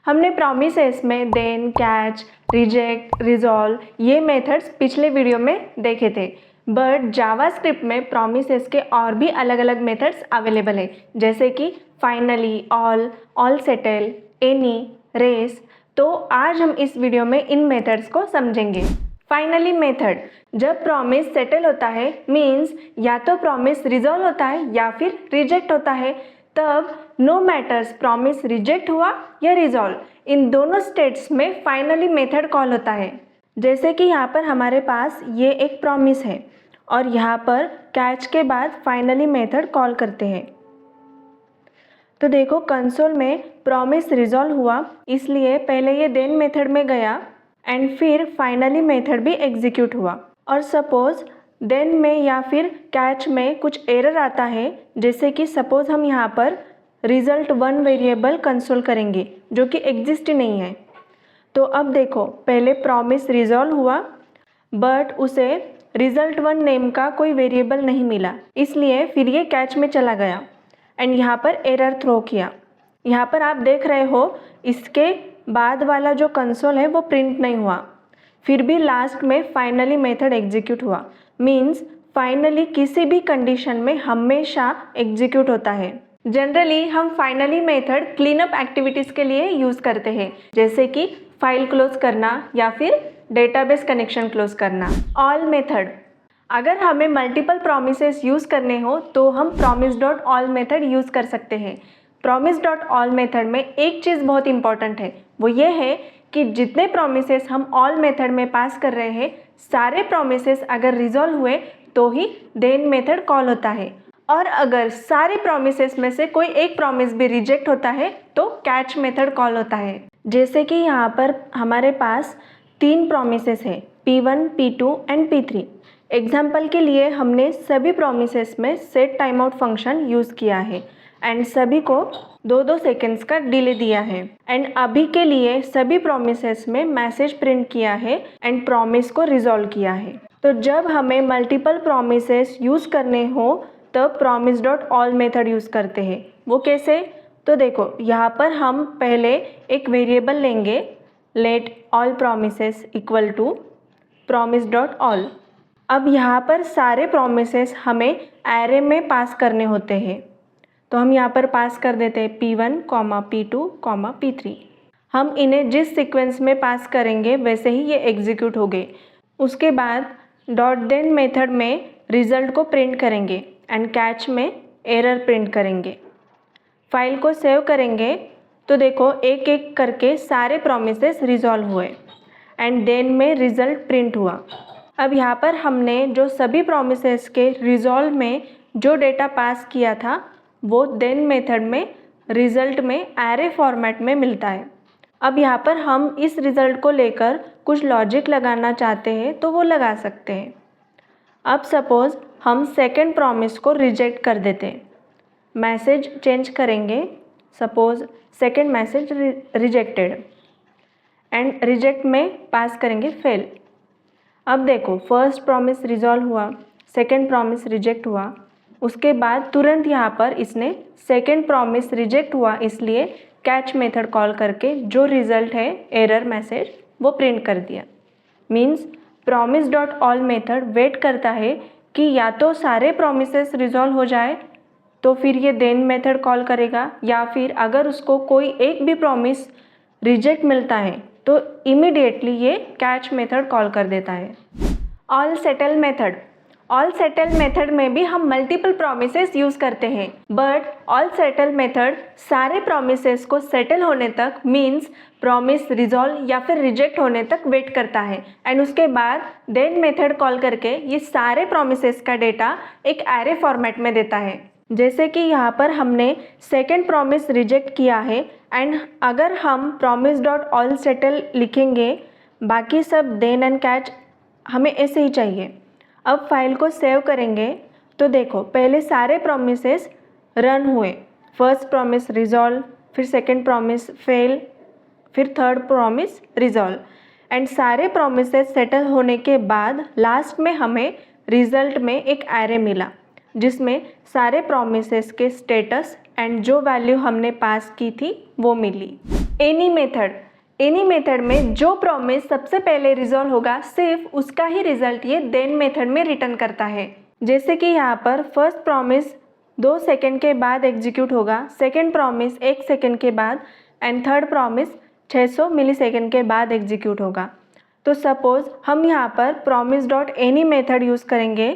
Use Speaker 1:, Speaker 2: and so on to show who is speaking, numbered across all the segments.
Speaker 1: हमने प्रोमिसेस में then, catch, reject, resolve ये मेथड्स पिछले वीडियो में देखे थे, बट जावास्क्रिप्ट में प्रोमिसेस के और भी अलग अलग मेथड्स अवेलेबल है, जैसे कि finally, all settled, any, race. तो आज हम इस वीडियो में इन मेथड्स को समझेंगे। फाइनली मेथड, जब प्रॉमिस सेटल होता है मीन्स या तो प्रॉमिस रिजॉल्व होता है या फिर रिजेक्ट होता है, तब नो मैटर्स प्रॉमिस रिजेक्ट हुआ या रिजॉल्व, इन दोनों स्टेट्स में फाइनली मेथड कॉल होता है। जैसे कि यहाँ पर हमारे पास ये एक प्रॉमिस है और यहाँ पर कैच के बाद फाइनली मेथड कॉल करते हैं। तो देखो कंसोल में प्रॉमिस रिजॉल्व हुआ, इसलिए पहले ये देन मेथड में गया एंड फिर फाइनली मेथड भी एग्जीक्यूट हुआ। और सपोज देन में या फिर कैच में कुछ एरर आता है, जैसे कि सपोज हम यहाँ पर रिजल्ट 1 वेरिएबल कंसोल करेंगे जो कि एग्जिस्ट ही नहीं है। तो अब देखो पहले प्रॉमिस रिजॉल्व हुआ बट उसे रिजल्ट 1 नेम का कोई वेरिएबल नहीं मिला, इसलिए फिर ये कैच में चला गया एंड यहाँ पर एरर थ्रो किया। यहाँ पर आप देख रहे हो इसके बाद वाला जो कंसोल है वो प्रिंट नहीं हुआ, फिर भी लास्ट में फाइनली मेथड एग्जीक्यूट हुआ। मीन्स फाइनली किसी भी कंडीशन में हमेशा एग्जीक्यूट होता है। जनरली हम फाइनली मेथड क्लीनअप एक्टिविटीज़ के लिए यूज़ करते हैं, जैसे कि फाइल क्लोज करना या फिर डेटाबेस कनेक्शन क्लोज करना। ऑल मेथड, अगर हमें मल्टीपल प्रॉमिसेस यूज़ करने हो तो हम promise.all मेथड यूज़ कर सकते हैं। promise.all मेथड में एक चीज़ बहुत इंपॉर्टेंट है, वो ये है कि जितने प्रॉमिसेस हम ऑल मेथड में पास कर रहे हैं, सारे प्रॉमिसेस अगर रिजॉल्व हुए तो ही देन मेथड कॉल होता है, और अगर सारे प्रॉमिसेस में से कोई एक प्रॉमिस भी रिजेक्ट होता है तो कैच मेथड कॉल होता है। जैसे कि यहाँ पर हमारे पास 3 प्रॉमिसेस है, P1, P2 and P3। Example के लिए हमने सभी प्रॉमिसेस में set time out function use किया है एंड सभी को 2-2 सेकेंड्स का डिले दिया है एंड अभी के लिए सभी प्रॉमिसेस में मैसेज प्रिंट किया है एंड प्रॉमिस को रिजॉल्व किया है। तो जब हमें मल्टीपल प्रॉमिसेस यूज़ करने हो तब promise.all मेथड यूज़ करते हैं। वो कैसे? तो देखो यहाँ पर हम पहले एक वेरिएबल लेंगे, let all promises equal to promise.all। अब यहाँ पर सारे प्रॉमिसेस हमें एरे में पास करने होते हैं, तो हम यहाँ पर पास कर देते हैं P1, P2, P3। हम इन्हें जिस सीक्वेंस में पास करेंगे वैसे ही ये एग्जीक्यूट हो गए। उसके बाद डॉट देन मेथड में रिज़ल्ट को प्रिंट करेंगे एंड कैच में एरर प्रिंट करेंगे। फाइल को सेव करेंगे तो देखो एक एक करके सारे प्रॉमिसेस रिजॉल्व हुए एंड देन में रिज़ल्ट प्रिंट हुआ। अब यहाँ पर हमने जो सभी प्रॉमिसेस के रिजॉल्व में जो डेटा पास किया था वो देन मेथड में रिज़ल्ट में एरे फॉर्मेट में मिलता है। अब यहाँ पर हम इस रिज़ल्ट को लेकर कुछ लॉजिक लगाना चाहते हैं तो वो लगा सकते हैं। अब सपोज़ हम सेकंड प्रॉमिस को रिजेक्ट कर देते हैं, मैसेज चेंज करेंगे, suppose second message rejected and reject में पास करेंगे फेल। अब देखो फर्स्ट प्रॉमिस रिजॉल्व हुआ, सेकंड प्रॉमिस रिजेक्ट हुआ, उसके बाद तुरंत यहाँ पर इसने सेकंड प्रॉमिस रिजेक्ट हुआ इसलिए कैच मेथड कॉल करके जो रिज़ल्ट है एरर मैसेज वो प्रिंट कर दिया। मीन्स promise.all मेथड वेट करता है कि या तो सारे प्रॉमिसेस रिजॉल्व हो जाए तो फिर ये देन मेथड कॉल करेगा, या फिर अगर उसको कोई एक भी प्रॉमिस रिजेक्ट मिलता है तो इमीडिएटली ये कैच मेथड कॉल कर देता है। All settle method, all settle method में भी हम मल्टीपल प्रॉमिसेस यूज़ करते हैं, बट ऑल सेटल मेथड सारे प्रॉमिसेस को सेटल होने तक मीन्स प्रॉमिस रिजॉल्व या फिर रिजेक्ट होने तक वेट करता है एंड उसके बाद देन मेथड कॉल करके ये सारे प्रॉमिसेस का डेटा एक एरे फॉर्मेट में देता है। जैसे कि यहाँ पर हमने सेकंड प्रॉमिस रिजेक्ट किया है एंड अगर हम promise.all सेटल लिखेंगे, बाकी सब देन एंड कैच हमें ऐसे ही चाहिए। अब फाइल को सेव करेंगे तो देखो पहले सारे प्रॉमिसेस रन हुए, फर्स्ट प्रॉमिस रिजॉल्व, फिर सेकंड प्रॉमिस फेल, फिर थर्ड प्रॉमिस रिजॉल्व एंड सारे प्रॉमिसेस सेटल होने के बाद लास्ट में हमें रिजल्ट में एक एरे मिला जिसमें सारे प्रॉमिसेस के स्टेटस एंड जो वैल्यू हमने पास की थी वो मिली। एनी मेथड में जो प्रॉमिस सबसे पहले रिजॉल्व होगा सिर्फ उसका ही रिजल्ट ये देन मेथड में रिटर्न करता है। जैसे कि यहाँ पर फर्स्ट प्रॉमिस 2 सेकेंड के बाद एग्जीक्यूट होगा, सेकेंड प्रॉमिस 1 सेकेंड के बाद and third promise 600 millisecond के बाद एग्जीक्यूट होगा। तो सपोज़ हम यहाँ पर promise.any मेथड यूज़ करेंगे,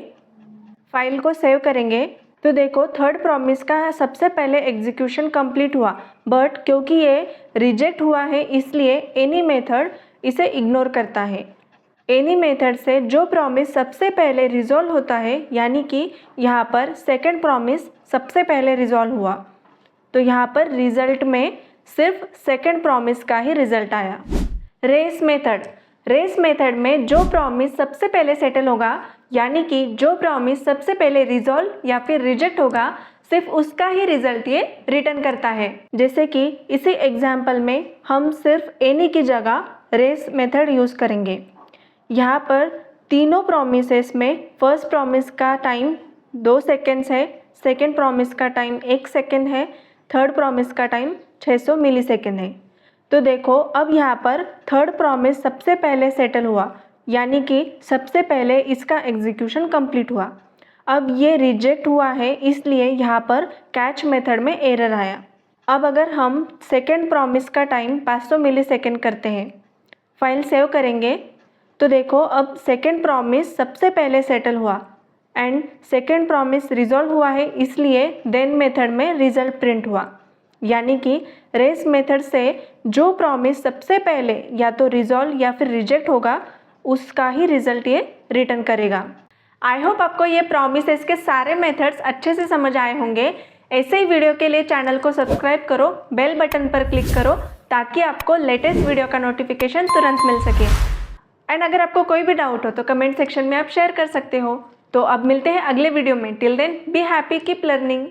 Speaker 1: फाइल को सेव करेंगे, तो देखो थर्ड प्रॉमिस का सबसे पहले एग्जीक्यूशन कंप्लीट हुआ, बट क्योंकि ये रिजेक्ट हुआ है इसलिए एनी मेथड इसे इग्नोर करता है। एनी मेथड से जो प्रॉमिस सबसे पहले रिजॉल्व होता है, यानी कि यहाँ पर सेकंड प्रॉमिस सबसे पहले रिजॉल्व हुआ, तो यहाँ पर रिजल्ट में सिर्फ सेकंड प्रॉमिस का ही रिजल्ट आया। रेस मेथड में जो प्रॉमिस सबसे पहले सेटल होगा, यानी कि जो प्रॉमिस सबसे पहले रिजॉल्व या फिर रिजेक्ट होगा, सिर्फ उसका ही रिजल्ट ये रिटर्न करता है। जैसे कि इसी एग्जाम्पल में हम सिर्फ एनी की जगह रेस मेथड यूज़ करेंगे। यहाँ पर तीनों प्रॉमिसेस में फर्स्ट प्रॉमिस का टाइम 2 सेकेंड्स है, सेकेंड प्रॉमिस का टाइम 1 सेकेंड है, थर्ड प्रॉमिस का टाइम 600 मिली सेकेंड है। तो देखो अब यहाँ पर थर्ड प्रॉमिस सबसे पहले सेटल हुआ, यानी कि सबसे पहले इसका एग्जीक्यूशन कंप्लीट हुआ। अब ये रिजेक्ट हुआ है इसलिए यहाँ पर कैच मेथड में एरर आया। अब अगर हम सेकेंड प्रॉमिस का टाइम 500 मिली सेकेंड करते हैं, फाइल सेव करेंगे, तो देखो अब सेकेंड प्रॉमिस सबसे पहले सेटल हुआ एंड सेकेंड प्रॉमिस रिजॉल्व हुआ है इसलिए देन मेथड में रिजल्ट प्रिंट हुआ। यानी कि रेस मेथड से जो प्रॉमिस सबसे पहले या तो रिजॉल्व या फिर रिजेक्ट होगा उसका ही रिजल्ट ये रिटर्न करेगा। आई होप आपको ये प्रॉमिसेस के सारे मेथड्स अच्छे से समझ आए होंगे। ऐसे ही वीडियो के लिए चैनल को सब्सक्राइब करो, बेल बटन पर क्लिक करो ताकि आपको लेटेस्ट वीडियो का नोटिफिकेशन तुरंत मिल सके। एंड अगर आपको कोई भी डाउट हो तो कमेंट सेक्शन में आप शेयर कर सकते हो। तो अब मिलते हैं अगले वीडियो में। Till then be happy, keep learning.